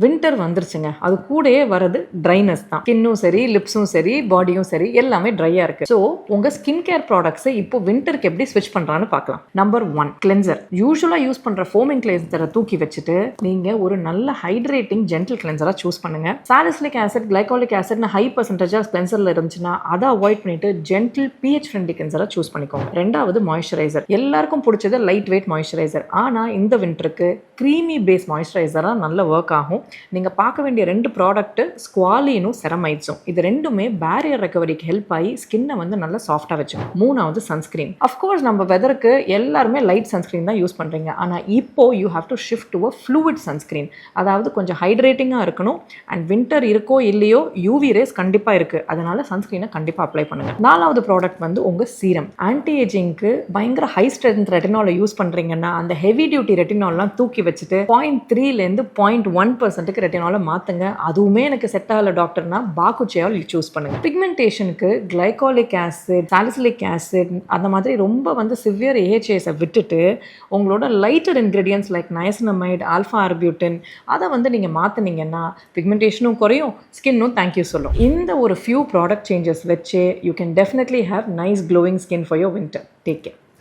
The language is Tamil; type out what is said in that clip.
வின்டர் வந்துருச்சுங்க, அது கூடயே வரது ட்ரைனஸ் தான். ஸ்கின்னும் சரி, லிப்ஸும் சரி, பாடியும் சரி, எல்லாமே ட்ரையா இருக்கு. ஸோ உங்க ஸ்கின் கேர் ப்ராடக்ட்ஸை இப்போ வின்டருக்கு எப்படி ஸ்விட்ச் பண்றான்னு பார்க்கலாம். Number 1, cleanser. யூஸ்வலா யூஸ் பண்ற ஃபோமிங் கிளென்சரை தூக்கி வச்சுட்டு நீங்க ஒரு நல்ல ஹைட்ரேட்டிங் ஜென்டில் கிளென்சரா சூஸ் பண்ணுங்க. Salicylic acid, glycolic acid high percentage கிளென்சர்ல இருந்துச்சுன்னா அதை அவாய்ட் பண்ணிட்டு ஜென்டில் pH ஃப்ரெண்ட்லி கிளென்சரா சூஸ் பண்ணிக்கோங்க. ரெண்டாவது மாய்ஸ்சரைசர். எல்லாருக்கும் பிடிச்சது லைட் வெயிட் மாய்ஸ்சரைசர். ஆனா இந்த வின்டருக்கு க்ரீமி பேஸ் மாய்ஸ்சரைசரா நல்ல ஒர்க் ஆகும். நீங்க பார்க்க வேண்டிய 2 ப்ராடக்ட் ஸ்குவாலினும் செரமைட்ஸும். இது ரெண்டுமே பேரியர் ரெக்கவரிக்கு ஹெல்ப் ஆகி ஸ்கின்னை வந்து நல்லா சாஃப்டா வச்சுக்கும். மூணாவது சன்ஸ்கிரீன். அஃப்கோர்ஸ் நம்ம வெதருக்கு எல்லாருமே லைட் சன்ஸ்கிரீன் தான் யூஸ் பண்றீங்க. ஆனா இப்போ you have to shift to a fluid sunscreen. அதாவது கொஞ்சம் ஹைட்ரேட்டிங்கா இருக்கணும். அண்ட் வின்டர் இருக்கோ இல்லையோ யூவி ரேஸ் கண்டிப்பா இருக்கு. அதனால சன்ஸ்கிரீனை கண்டிப்பா அப்ளை பண்ணுங்க. நாலாவது ப்ராடக்ட் வந்து உங்க சீரம். ஆன்டி ஏஜிங்க்கு பயங்கர ஹை ஸ்ட்ரென்த் ரெட்டினாலை யூஸ் பண்றீங்கன்னா அந்த ஹெவி டியூட்டி ரெட்டினால்லாம் தூக்கி வச்சுட்டு 0.3லேருந்து 0.1% ரெட்டினாலை மாத்துங்க. அதுவுமே எனக்கு செட் ஆகல டாக்டர்னா பாக்குச்சியால் சூஸ் பண்ணுங்க. பிக்மெண்டேஷனுக்கு கிளைகாலிக் ஆசிட், சாலிசிலிக் ஆசிட் அந்த மாதிரி ரொம்ப வந்து சிவியர் ஏஹெச்ஏஸை விட்டுட்டு உங்களோட lighter ingredients like niacinamide, alpha arbutin அதை வந்து நீங்கள் மாற்றினீங்கன்னா பிக்மெண்டேஷனும் குறையும், ஸ்கின்னும் தேங்க்யூ சொல்லும். இந்த ஒரு ஃபியூ ப்ராடக்ட் சேஞ்சஸ் வச்சு you can definitely have nice glowing skin for your winter. Take care.